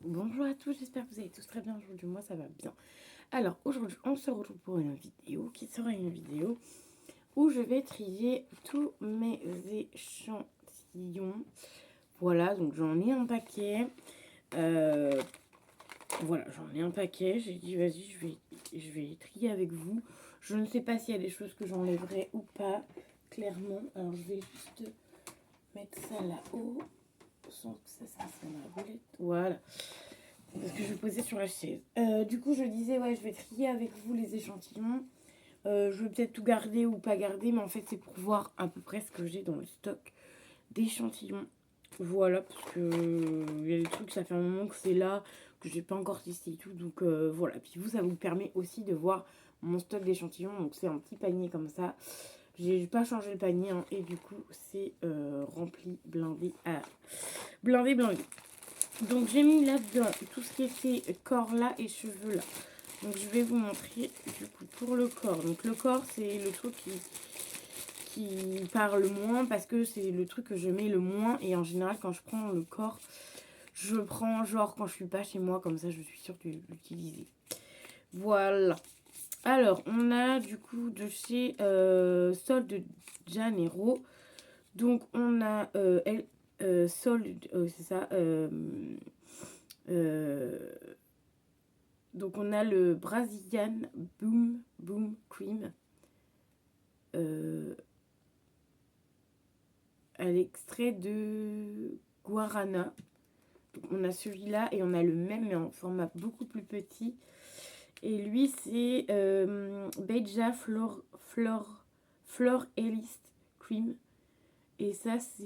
Bonjour à tous, j'espère que vous allez tous très bien aujourd'hui, moi ça va bien. Alors aujourd'hui on se retrouve pour une vidéo qui sera une vidéo où je vais trier tous mes échantillons. Voilà, donc j'en ai un paquet. Voilà, j'en ai un paquet, j'ai dit vas-y je vais les trier avec vous. Je ne sais pas s'il y a des choses que j'enlèverai ou pas, clairement. Alors je vais juste mettre ça là-haut sans que ça se passe dans la roulette. Voilà. Parce que je vais poser sur la chaise. Du coup, je disais, ouais, je vais trier avec vous les échantillons. Je vais peut-être tout garder ou pas garder, mais en fait, c'est pour voir à peu près ce que j'ai dans le stock d'échantillons. Voilà, parce que il y a des trucs, ça fait un moment que c'est là, que j'ai pas encore testé et tout. Donc voilà. Puis vous, ça vous permet aussi de voir mon stock d'échantillons. Donc c'est un petit panier comme ça. J'ai pas changé le panier, hein, et du coup, c'est rempli, blindé à blindé, blindé. Donc j'ai mis là-dedans tout ce qui était corps là et cheveux là. Donc je vais vous montrer du coup pour le corps. Donc le corps c'est le truc qui parle moins parce que c'est le truc que je mets le moins. Et en général quand je prends le corps, je prends genre quand je suis pas chez moi, comme ça je suis sûre de l'utiliser. Voilà. Alors on a du coup de chez Sol de Janeiro. Donc on a Sol, c'est ça. Euh, Donc on a le Brazilian Boom Boom Cream à l'extrait de Guarana. Donc on a celui-là et on a le même mais en format beaucoup plus petit. Et lui c'est Beija Flor Elist Cream. Et ça c'est...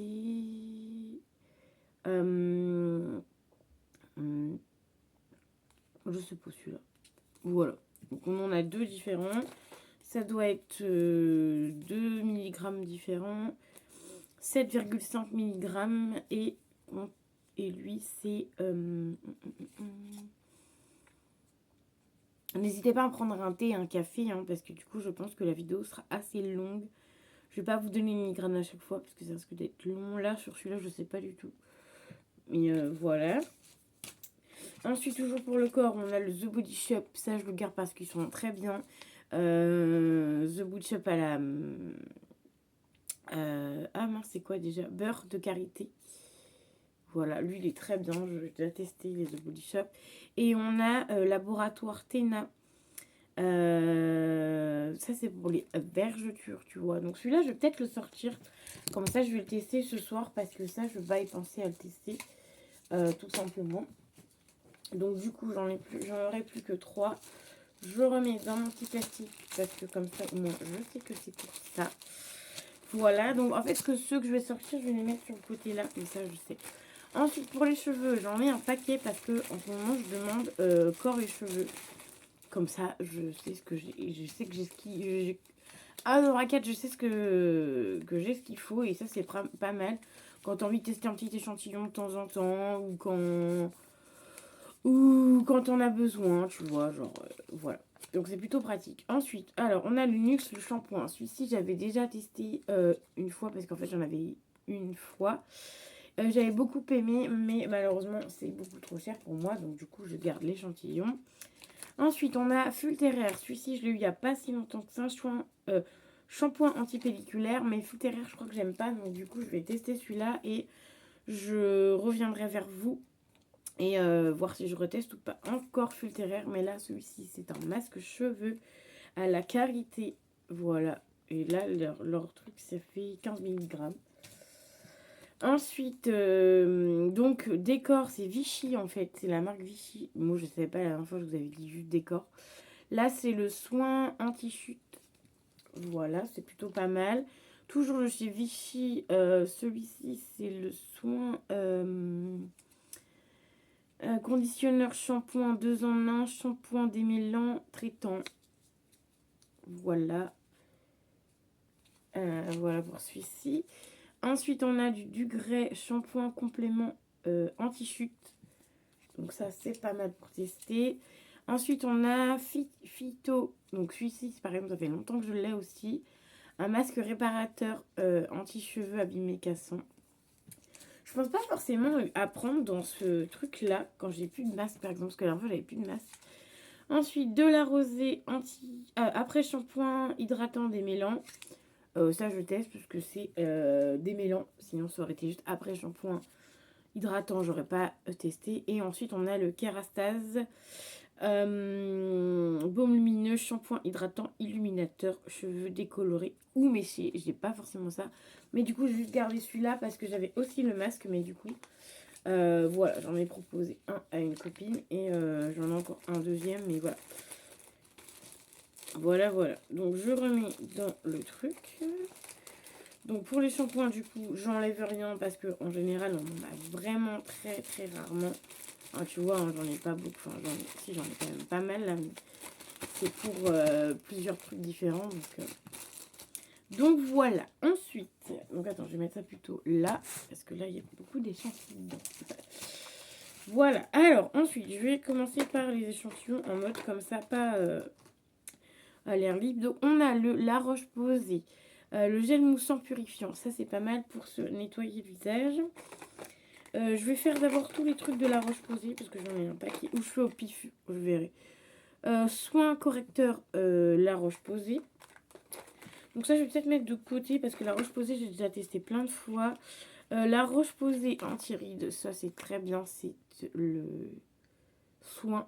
je sais pas celui-là. Voilà. Donc on en a deux différents. Ça doit être 2 mg différents. 7,5 mg et lui c'est... N'hésitez pas à prendre un thé et un café, hein, parce que du coup je pense que la vidéo sera assez longue. Je vais pas vous donner une migraine à chaque fois parce que ça risque d'être long. Là sur celui-là je sais pas du tout. Mais voilà. Ensuite toujours pour le corps on a le The Body Shop. Ça je le garde parce qu'ils sont très bien. The Body Shop à la... ah mince c'est quoi déjà, beurre de karité. Voilà, lui il est très bien, j'ai déjà testé les The Body Shop. Et on a Laboratoire Tena. Ça c'est pour les vergetures, tu vois. Donc celui-là je vais peut-être le sortir. Comme ça je vais le tester ce soir parce que ça je vais y penser à le tester. Tout simplement. Donc du coup j'en aurai plus que 3. Je remets dans mon petit plastique parce que comme ça au moins je sais que c'est pour ça. Voilà, donc en fait ceux que je vais sortir je vais les mettre sur le côté là. Mais ça je sais. Ensuite, pour les cheveux, j'en mets un paquet parce que en ce moment, je demande corps et cheveux. Comme ça, je sais ce que j'ai. Je sais que j'ai ce qui... Ah, dans raquette, je sais que j'ai ce qu'il faut. Et ça, c'est pas mal. Quand t'as envie de tester un petit échantillon de temps en temps. Ou quand on a besoin, tu vois. Genre, voilà. Donc, c'est plutôt pratique. Ensuite, alors, on a le Nuxe, le shampoing. Celui-ci, j'avais déjà testé une fois. Parce qu'en fait, j'en avais une fois. J'avais beaucoup aimé, mais malheureusement, c'est beaucoup trop cher pour moi. Donc, du coup, je garde l'échantillon. Ensuite, on a Fulteraire. Celui-ci, je l'ai eu il n'y a pas si longtemps que ça. Shampoing antipelliculaire. Mais Fulteraire, je crois que j'aime pas. Donc, du coup, je vais tester celui-là. Et je reviendrai vers vous. Et voir si je reteste ou pas. Encore Fulteraire. Mais là, celui-ci, c'est un masque cheveux à la karité. Voilà. Et là, leur truc, ça fait 15 mg. Ensuite, donc, décor, c'est Vichy en fait. C'est la marque Vichy. Moi, je ne savais pas la dernière fois, je vous avais dit juste décor. Là, c'est le soin anti-chute. Voilà, c'est plutôt pas mal. Toujours de chez Vichy, celui-ci, c'est le soin conditionneur shampoing 2 en 1, shampoing démêlant traitant. Voilà. Voilà pour celui-ci. Ensuite, on a du Dugré shampoing complément anti-chute. Donc ça, c'est pas mal pour tester. Ensuite, on a Phyto. Donc celui-ci, par exemple, ça fait longtemps que je l'ai aussi. Un masque réparateur anti-cheveux abîmés cassants. Je pense pas forcément apprendre dans ce truc-là, quand j'ai plus de masque, par exemple, parce que la dernière fois, j'avais plus de masque. Ensuite, de la rosée après shampoing hydratant démêlant. Ça, je teste parce que c'est démêlant. Sinon, ça aurait été juste après shampoing hydratant, j'aurais pas testé. Et ensuite, on a le Kérastase baume lumineux, shampoing hydratant, illuminateur, cheveux décolorés ou méchés. J'ai pas forcément ça. Mais du coup, j'ai juste gardé celui-là parce que j'avais aussi le masque. Mais du coup, voilà, j'en ai proposé un à une copine et j'en ai encore un deuxième, mais voilà. Voilà. Donc, je remets dans le truc. Donc, pour les shampoings, du coup, j'enlève rien parce qu'en général, on en a vraiment très rarement. Ah, tu vois, hein, j'en ai pas beaucoup. Enfin, j'en ai quand même pas mal là, mais c'est pour plusieurs trucs différents. Donc voilà. Ensuite, donc attends, je vais mettre ça plutôt là parce que là, il y a beaucoup d'échantillons dedans. Voilà. Alors, ensuite, je vais commencer par les échantillons en mode comme ça, pas à l'air libre. Donc, on a la Roche-Posay, le gel moussant purifiant. Ça, c'est pas mal pour se nettoyer le visage. Je vais faire d'abord tous les trucs de la Roche-Posay parce que j'en ai un paquet. Ou je fais au pif, je verrai. Soin correcteur, la Roche-Posay. Donc ça, je vais peut-être mettre de côté parce que la Roche-Posay, j'ai déjà testé plein de fois. La Roche-Posay anti-rides, ça c'est très bien. C'est le soin.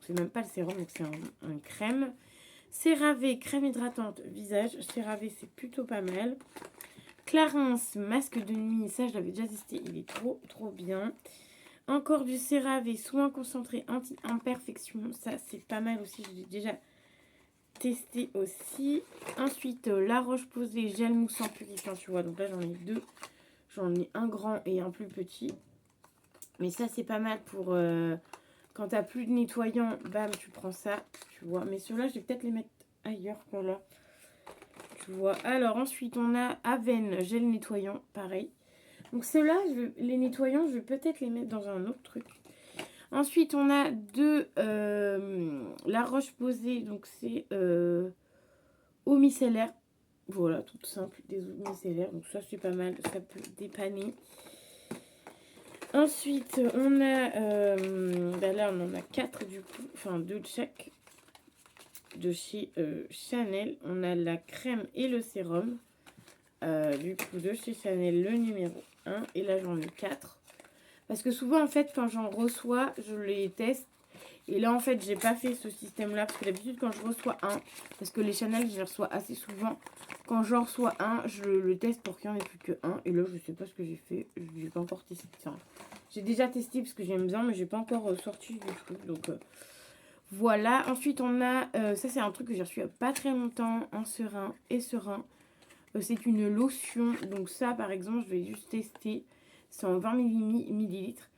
C'est même pas le sérum, donc c'est un crème. CeraVe, crème hydratante visage. CeraVe, c'est plutôt pas mal. Clarins, masque de nuit. Ça, je l'avais déjà testé. Il est trop bien. Encore du CeraVe, soin concentré anti-imperfection. Ça, c'est pas mal aussi. Je l'ai déjà testé aussi. Ensuite, la Roche-Posay, gel moussant purifiant, tu vois. Donc là, j'en ai deux. J'en ai un grand et un plus petit. Mais ça, c'est pas mal pour... quand t'as plus de nettoyant, bam, tu prends ça. Tu vois. Mais ceux-là, je vais peut-être les mettre ailleurs que là. Tu vois. Alors, ensuite, on a Aven, gel nettoyant. Pareil. Donc ceux-là, les nettoyants, je vais peut-être les mettre dans un autre truc. Ensuite, on a la Roche-Posay. Donc c'est eau micellaire. Voilà, tout simple, des eaux micellaires. Donc ça, c'est pas mal. Ça peut dépanner. Ensuite, on a... là, on en a 4 du coup. Enfin, 2 de chaque. De chez Chanel. On a la crème et le sérum. Du coup, de chez Chanel, le numéro 1. Et là, j'en ai 4. Parce que souvent, en fait, quand j'en reçois, je les teste. Et là, en fait, j'ai pas fait ce système-là. Parce que d'habitude, quand je reçois un, parce que les Chanel, je les reçois assez souvent. Quand j'en reçois un, je le teste pour qu'il n'y en ait plus que un. Et là, je sais pas ce que j'ai fait. J'ai pas encore testé. Enfin, j'ai déjà testé parce que j'aime bien, mais j'ai pas encore sorti du truc. Donc, voilà. Ensuite, on a... ça, c'est un truc que j'ai reçu il y a pas très longtemps. En serein et serein. C'est une lotion. Donc ça, par exemple, je vais juste tester. C'est en 20 millilitres.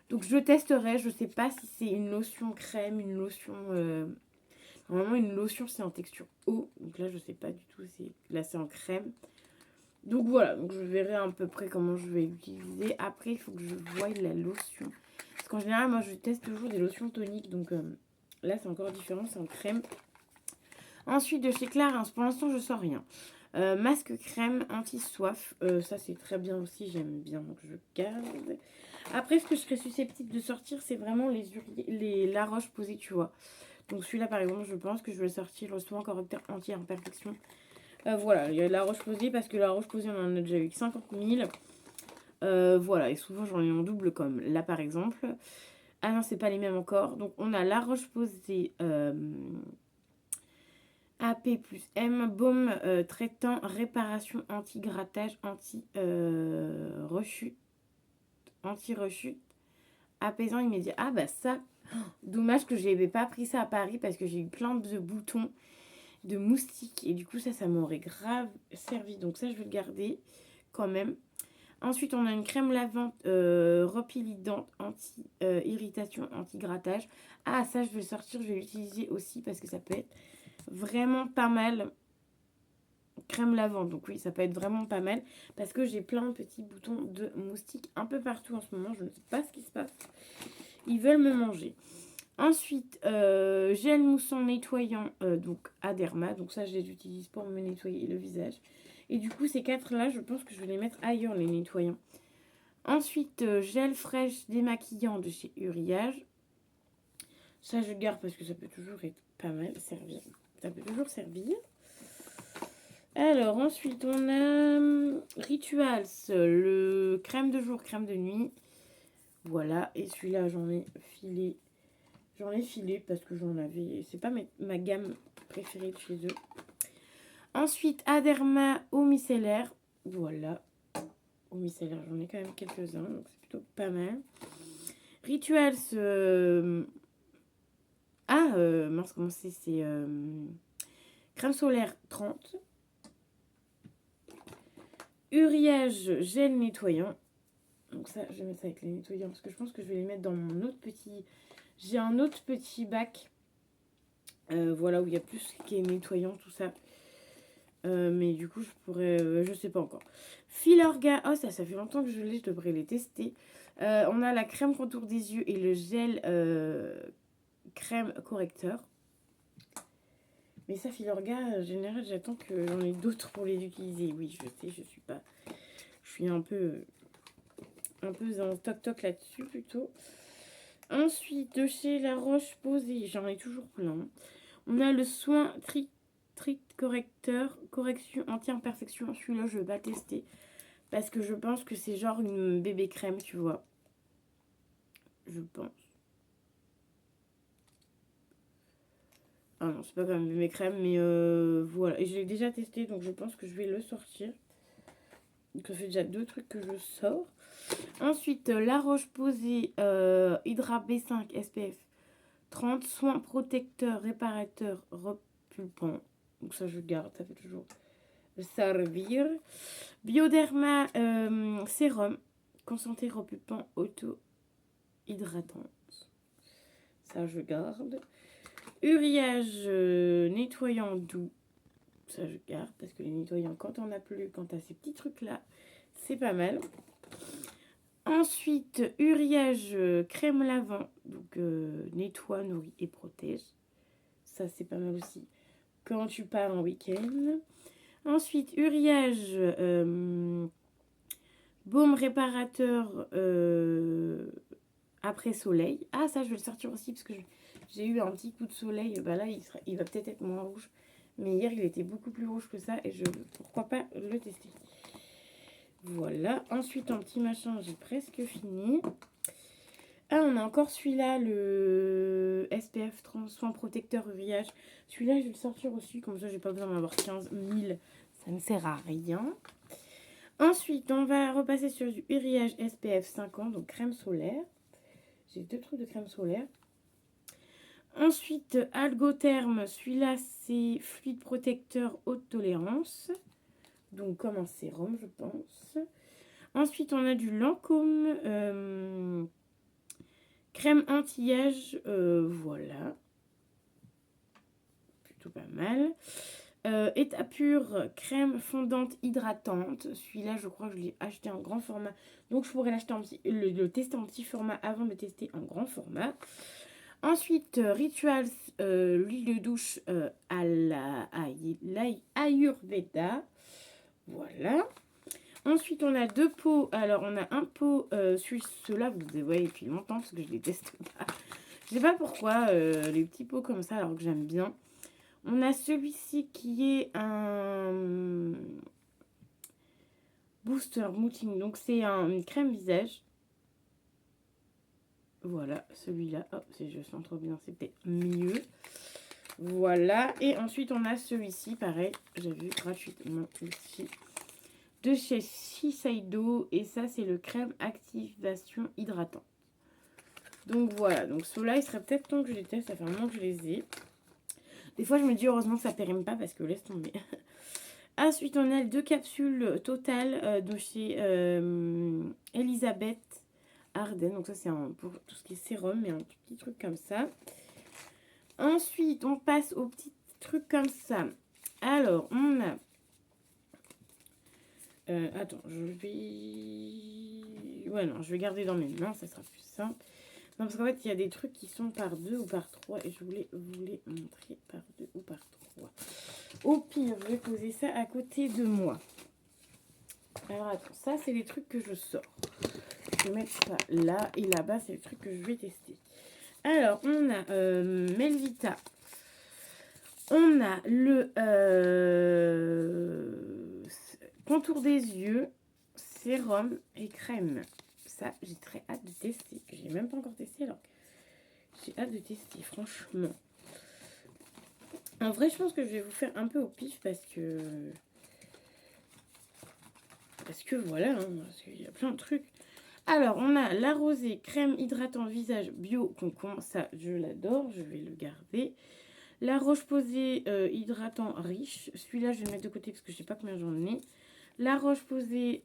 Donc je testerai. Je sais pas si c'est une lotion crème, une lotion... Normalement, une lotion, c'est en texture eau. Donc là, je sais pas du tout. Là, c'est en crème. Donc voilà. Donc je verrai à peu près comment je vais l'utiliser. Après, il faut que je voie la lotion. Parce qu'en général, moi, je teste toujours des lotions toniques. Donc là, c'est encore différent. C'est en crème. Ensuite, de chez Clarins, pour l'instant, je sens rien. Masque crème anti-soif. Ça, c'est très bien aussi. J'aime bien. Donc, je garde. Après, ce que je serais susceptible de sortir, c'est vraiment la Roche-Posay, tu vois. Donc, celui-là, par exemple, je pense que je vais sortir le soin correcteur anti-imperfection. Voilà, il y a la Roche-Posay parce que la Roche-Posay, on en a déjà eu 50 000. Voilà, et souvent, j'en ai en double comme là, par exemple. Ah non, c'est pas les mêmes encore. Donc, on a la Roche-Posay... AP plus M, baume traitant, réparation, anti-grattage, anti-rechute, apaisant immédiat. Ah bah ça, dommage que je n'avais pas pris ça à Paris parce que j'ai eu plein de boutons, de moustiques. Et du coup ça m'aurait grave servi. Donc ça, je vais le garder quand même. Ensuite, on a une crème lavante repilidante, anti-irritation, anti-grattage. Ah ça, je vais le sortir, je vais l'utiliser aussi parce que ça peut être vraiment pas mal. Crème lavande, donc oui, ça peut être vraiment pas mal parce que j'ai plein de petits boutons de moustiques un peu partout en ce moment. Je ne sais pas ce qui se passe. Ils veulent me manger. Ensuite, gel moussant nettoyant, donc Aderma. Donc ça, je les utilise pour me nettoyer le visage. Et du coup, ces 4-là, je pense que je vais les mettre ailleurs, les nettoyants. Ensuite, gel fraîche démaquillant de chez Uriage. Ça, je garde parce que ça peut toujours être pas mal servir. Ça peut toujours servir. Alors, ensuite, on a Rituals, le crème de jour, crème de nuit. Voilà, et celui-là, j'en ai filé. J'en ai filé parce que j'en avais... C'est pas ma gamme préférée de chez eux. Ensuite, Aderma eau micellaire. Voilà. Eau micellaire, j'en ai quand même quelques-uns, donc c'est plutôt pas mal. Rituals... mince, comment c'est crème solaire 30. Uriage gel nettoyant. Donc ça, je vais mettre ça avec les nettoyants parce que je pense que je vais les mettre dans mon autre petit... J'ai un autre petit bac. Voilà, où il y a plus qui est nettoyant, tout ça. Mais du coup, je pourrais... je sais pas encore. Filorga. Oh, ça fait longtemps que je l'ai. Je devrais les tester. On a la crème contour des yeux et le gel crème correcteur. Mais ça, Filorga, en général, j'attends que j'en ai d'autres pour les utiliser. Oui, je sais, je suis pas... Je suis un peu en toc-toc là-dessus, plutôt. Ensuite, de chez La Roche-Posay, j'en ai toujours plein. On a le soin Trit correcteur, correction anti-imperfection. Celui-là, je vais pas tester. Parce que je pense que c'est genre une bébé crème, tu vois. Je pense. Ah non, c'est pas comme une bébé crème, mais voilà. Et je l'ai déjà testé, donc je pense que je vais le sortir. Donc ça fait déjà 2 trucs que je sors. Ensuite, La Roche-Posay Hydra B5 SPF 30. Soin protecteur, réparateur, repulpant. Donc ça, je garde, ça fait toujours servir. Bioderma sérum, concentré repulpant auto-hydratant. Ça, je garde. Uriage nettoyant doux. Ça, je garde parce que les nettoyants, quand on n'a plus, quand t'as ces petits trucs-là, c'est pas mal. Ensuite, Uriage crème lavant. Donc, nettoie, nourrit et protège. Ça, c'est pas mal aussi quand tu pars en week-end. Ensuite, Uriage baume réparateur après soleil. Ah, ça, je vais le sortir aussi parce que j'ai eu un petit coup de soleil. Bah là, il va peut-être être moins rouge. Mais hier, il était beaucoup plus rouge que ça. Et pourquoi pas le tester. Voilà. Ensuite, en petit machin, j'ai presque fini. Ah, on a encore celui-là, le SPF 30 soin protecteur Uriage. Celui-là, je vais le sortir aussi. Comme ça, j'ai pas besoin d'en avoir 15 000. Ça ne sert à rien. Ensuite, on va repasser sur du Uriage SPF 50, donc crème solaire. J'ai 2 trucs de crème solaire. Ensuite, Algotherm, celui-là, c'est fluide protecteur haute tolérance. Donc, comme un sérum, je pense. Ensuite, on a du Lancôme crème anti-âge. Voilà. Plutôt pas mal. État pur, crème fondante hydratante. Celui-là, je crois que je l'ai acheté en grand format. Donc, je pourrais l'acheter le tester en petit format avant de le tester en grand format. Ensuite, Rituals, l'huile de douche à l'Ayurveda. Voilà. Ensuite, on a 2 pots. Alors, on a un pot, ceux-là, vous les voyez depuis longtemps parce que je les teste pas. Je sais pas pourquoi, les petits pots comme ça, alors que j'aime bien. On a celui-ci qui est un booster mooting. Donc, c'est une crème visage. Voilà, celui-là. Oh, si je sens trop bien, c'est peut-être mieux. Voilà. Et ensuite, on a celui-ci, pareil. J'ai vu gratuitement ici. De chez Shiseido. Et ça, c'est le crème activation hydratant. Donc, voilà. Donc, ceux-là, il serait peut-être temps que je les teste. Ça fait un moment que je les ai. Des fois, je me dis heureusement que ça périme pas parce que laisse tomber. Ensuite, on a 2 capsules totales de chez Elisabeth Arden. Donc ça, c'est pour tout ce qui est sérum et un petit truc comme ça. Ensuite, on passe aux petits trucs comme ça. Alors, on a... attends, je vais... Ouais, non, je vais garder dans mes mains, ça sera plus simple. Non, parce qu'en fait, il y a des trucs qui sont par 2 ou par 3 et je voulais vous les montrer par 2 ou par 3. Au pire, je vais poser ça à côté de moi. Alors attends, ça c'est les trucs que je sors. Je vais mettre ça là et là-bas c'est les trucs que je vais tester. Alors on a Melvita. On a le contour des yeux, sérum et crème. Ça j'ai très hâte de tester. J'ai même pas encore testé alors. J'ai hâte de tester franchement. En vrai je pense que je vais vous faire un peu au pif parce que voilà, hein, parce qu'il y a plein de trucs. Alors, on a la rosée crème hydratant visage bio concombre. Ça, je l'adore. Je vais le garder. La Roche-Posay hydratant riche. Celui-là, je vais le mettre de côté parce que je ne sais pas combien j'en ai. La Roche-Posay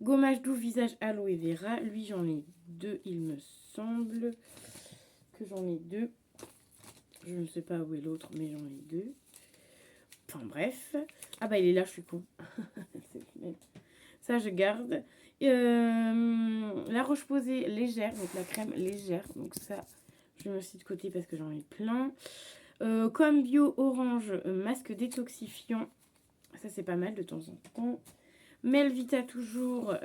gommage doux visage aloe vera. Lui, j'en ai 2, il me semble que j'en ai 2. Je ne sais pas où est l'autre, mais j'en ai 2. Enfin bref. Ah bah il est là, je suis con. Ça je garde. La Roche-Posay légère, donc la crème légère. Donc ça, je me suis de côté parce que j'en ai plein. Comme bio orange, masque détoxifiant. Ça c'est pas mal de temps en temps. Melvita toujours.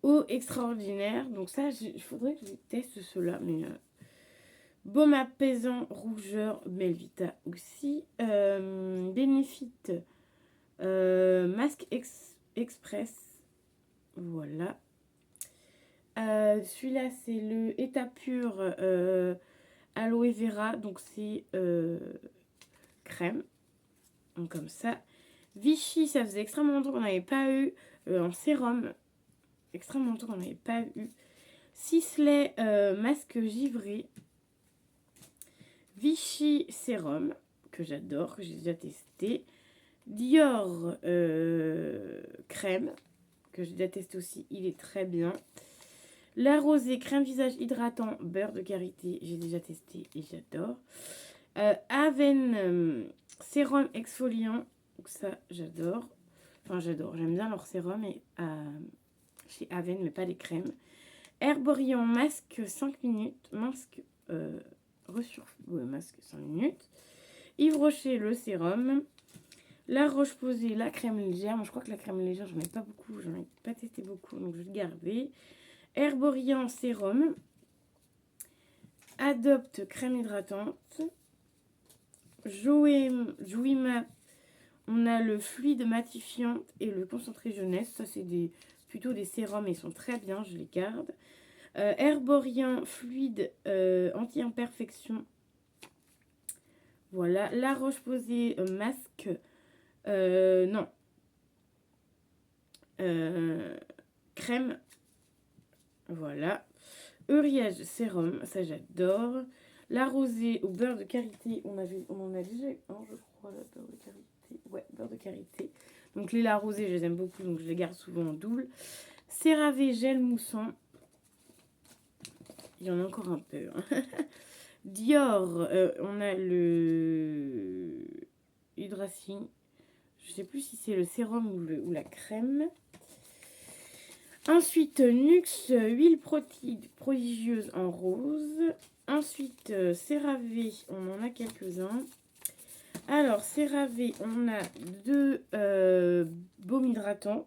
Eau extraordinaire. Donc ça, il faudrait que je teste cela. Mais baume apaisant, rougeur, Melvita aussi. Benefit, masque express. Voilà. Celui-là, c'est le état pur aloe vera. Donc c'est crème. Donc comme ça. Vichy, ça faisait extrêmement longtemps qu'on n'avait pas eu. En sérum. Extrêmement longtemps qu'on n'avait pas eu. Sisley, masque givré. Vichy sérum, que j'adore, que j'ai déjà testé. Dior crème, que j'ai déjà testé aussi, il est très bien. La Rosée crème visage hydratant, beurre de karité, j'ai déjà testé et j'adore. Aven sérum exfoliant, donc ça j'adore. Enfin j'adore, j'aime bien leur sérum et, chez Aven, mais pas les crèmes. Herborian masque 5 minutes, masque masque 5 minutes. Yves Rocher, le sérum. La Roche-Posay, la crème légère. Moi, je crois que la crème légère, j'en ai pas beaucoup. J'en ai pas testé beaucoup, donc je vais le garder. Herborian sérum. Adopte crème hydratante. Jouima, on a le fluide matifiant et le concentré jeunesse. Ça, c'est plutôt des sérums et ils sont très bien. Je les garde. Herborian fluide anti-imperfection. Voilà. La Roche-Posay masque. Non. Crème. Voilà. Euriage sérum. Ça, j'adore. La Rosée au beurre de karité. On en a déjà eu un, je crois, la beurre de karité. Ouais, beurre de karité. Donc les La Rosée, je les aime beaucoup, donc je les garde souvent en double. CeraVe gel moussant. Il y en a encore un peu. Hein. Dior, on a le Hydrating. Je sais plus si c'est le sérum ou la crème. Ensuite, Nuxe, huile prodigieuse en rose. Ensuite, CeraVe, on en a quelques-uns. Alors, CeraVe, on a 2 baumes hydratants.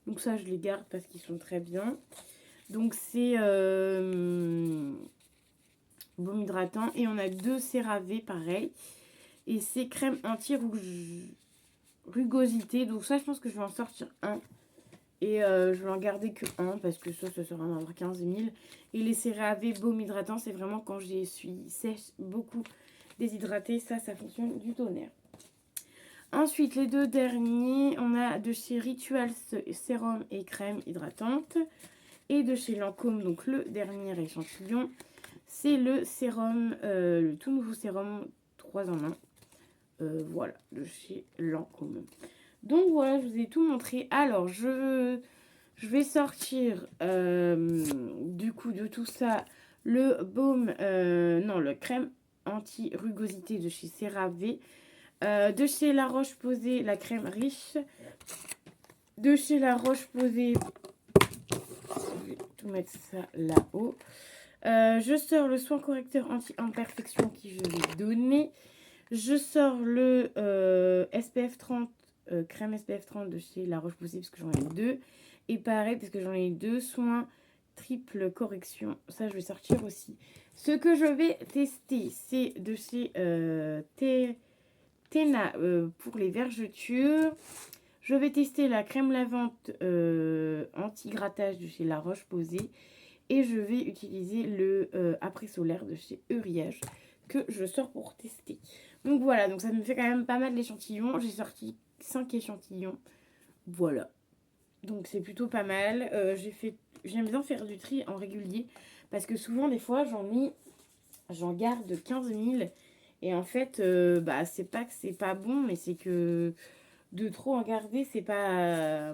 Donc ça, je les garde parce qu'ils sont très bien. Donc c'est baume hydratant. Et on a 2 CeraVe, pareil. Et c'est crème anti-rugosité. Donc ça, je pense que je vais en sortir un. Et je vais en garder que un parce que ça sera en avoir 15 000. Et les CeraVe baume hydratant, c'est vraiment quand je suis sèche, beaucoup déshydratée. Ça fonctionne du tonnerre. Ensuite, les 2 derniers, on a de chez Rituals sérum et crème hydratante. Et de chez Lancôme, donc le dernier échantillon, c'est le sérum, le tout nouveau sérum 3 en 1. Voilà, de chez Lancôme. Donc voilà, je vous ai tout montré. Alors, je vais sortir du coup de tout ça le baume, le crème anti-rugosité de chez CeraVe. De chez La Roche-Posay, la crème riche. De chez La Roche-Posay, je vais tout mettre ça là-haut. Je sors le soin correcteur anti-imperfection qui je vais donner. Je sors le SPF 30, crème SPF 30 de chez La Roche-Posay parce que j'en ai deux. Et pareil, parce que j'en ai deux, soins triple correction. Ça, je vais sortir aussi. Ce que je vais tester, c'est de chez Tena pour les vergetures. Je vais tester la crème lavante anti-grattage de chez La Roche-Posay. Et je vais utiliser le après solaire de chez Uriage que je sors pour tester. Donc voilà, donc ça me fait quand même pas mal d'échantillons. J'ai sorti 5 échantillons. Voilà. Donc c'est plutôt pas mal. J'aime bien faire du tri en régulier. Parce que souvent, des fois, j'en garde 15 000. Et en fait, bah, c'est pas que c'est pas bon, mais c'est que de trop en garder, c'est pas...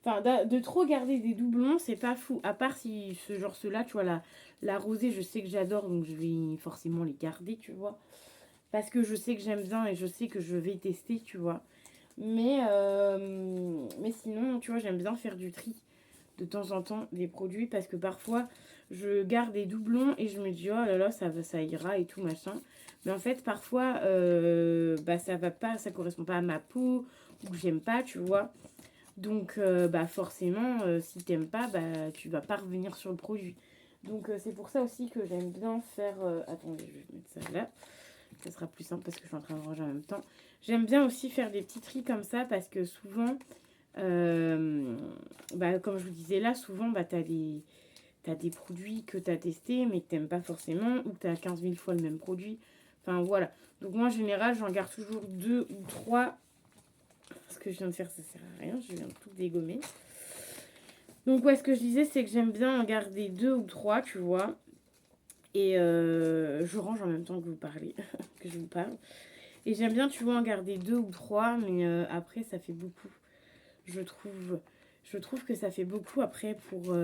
Enfin, de trop garder des doublons, c'est pas fou. À part si ceux-là, tu vois, la rosée, je sais que j'adore, donc je vais forcément les garder, tu vois. Parce que je sais que j'aime bien et je sais que je vais tester, tu vois. Mais sinon, tu vois, j'aime bien faire du tri de temps en temps des produits parce que parfois, je garde des doublons et je me dis, oh là là, ça ira et tout, machin. Mais en fait, parfois, bah, ça va pas, ça correspond pas à ma peau ou que j'aime pas, tu vois. Donc, bah forcément, si t'aimes pas, bah tu vas pas revenir sur le produit. Donc, c'est pour ça aussi que j'aime bien faire... attendez, je vais mettre ça là. Ça sera plus simple parce que je suis en train de ranger en même temps. J'aime bien aussi faire des petits tris comme ça parce que souvent, bah, comme je vous disais là, souvent, bah, t'as des produits que t'as testés mais que t'aimes pas forcément ou que t'as 15 000 fois le même produit. Enfin, voilà. Donc, moi, en général, j'en garde toujours 2 ou 3. Ce que je viens de faire, ça sert à rien. Je viens de tout dégommer. Donc, ouais, ce que je disais, c'est que j'aime bien en garder 2 ou 3, tu vois. Et je range en même temps que vous parlez, que je vous parle. Et j'aime bien, tu vois, en garder 2 ou 3, mais après, ça fait beaucoup. Je trouve, je trouve que ça fait beaucoup après pour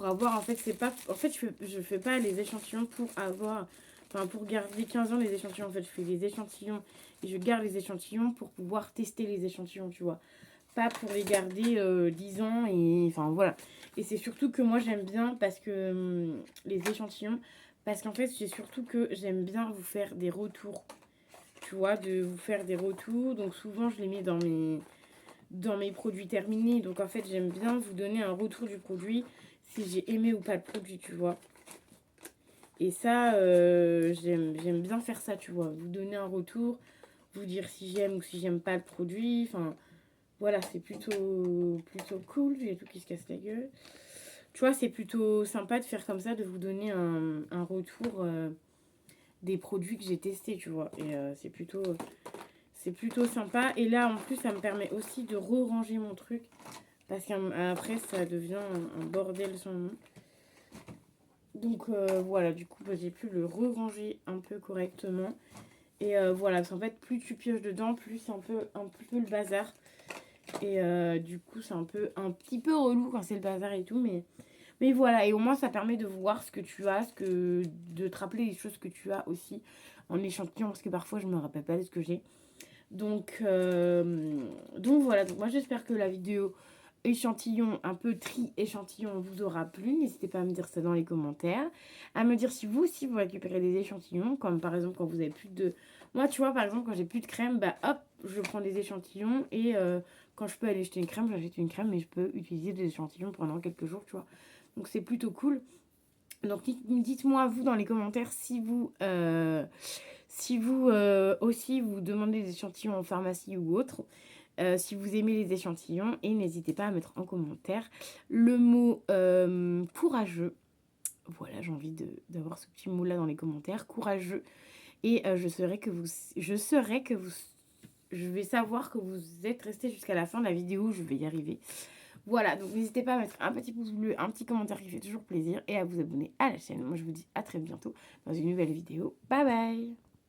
avoir, en fait, c'est pas... En fait, je fais pas les échantillons pour avoir... Enfin, pour garder 15 ans les échantillons, en fait, je fais les échantillons et je garde les échantillons pour pouvoir tester les échantillons, tu vois. Pas pour les garder 10 ans et... Enfin, voilà. Et c'est surtout que moi, j'aime bien parce que... les échantillons, parce qu'en fait, c'est surtout que j'aime bien vous faire des retours. Tu vois, de vous faire des retours. Donc, souvent, je les mets dans mes produits terminés. Donc en fait, j'aime bien vous donner un retour du produit, si j'ai aimé ou pas le produit, tu vois. Et ça, j'aime bien faire ça, tu vois. Vous donner un retour, vous dire si j'aime ou si j'aime pas le produit. Enfin, voilà, c'est plutôt cool. J'ai tout qui se casse la gueule. Tu vois, c'est plutôt sympa de faire comme ça, de vous donner un retour des produits que j'ai testés, tu vois. Et c'est plutôt sympa. Et là, en plus, ça me permet aussi de re-ranger mon truc. Parce qu'après, ça devient un bordel sans nom. Donc voilà, du coup, bah, j'ai pu le re-ranger un peu correctement. Et voilà, parce qu'en fait, plus tu pioches dedans, plus c'est un petit peu le bazar. Et du coup, c'est un petit peu relou quand c'est le bazar et tout. Mais voilà, et au moins, ça permet de voir ce que tu as, de te rappeler les choses que tu as aussi en échantillon. Parce que parfois, je me rappelle pas de ce que j'ai. Donc voilà, donc moi j'espère que la vidéo échantillon, un peu tri échantillon vous aura plu. N'hésitez pas à me dire ça dans les commentaires. À me dire si vous aussi vous récupérez des échantillons, comme par exemple quand vous avez plus de... Moi tu vois par exemple quand j'ai plus de crème, bah hop, je prends des échantillons et quand je peux aller jeter une crème, j'achète une crème et je peux utiliser des échantillons pendant quelques jours, tu vois. Donc c'est plutôt cool. Donc dites-moi vous dans les commentaires si vous aussi vous demandez des échantillons en pharmacie ou autre, si vous aimez les échantillons, et n'hésitez pas à mettre en commentaire le mot courageux. Voilà, j'ai envie d'avoir ce petit mot là dans les commentaires, courageux. Et je vais savoir que vous êtes resté jusqu'à la fin de la vidéo, je vais y arriver. Voilà, donc n'hésitez pas à mettre un petit pouce bleu, un petit commentaire qui fait toujours plaisir et à vous abonner à la chaîne. Moi, je vous dis à très bientôt dans une nouvelle vidéo. Bye bye!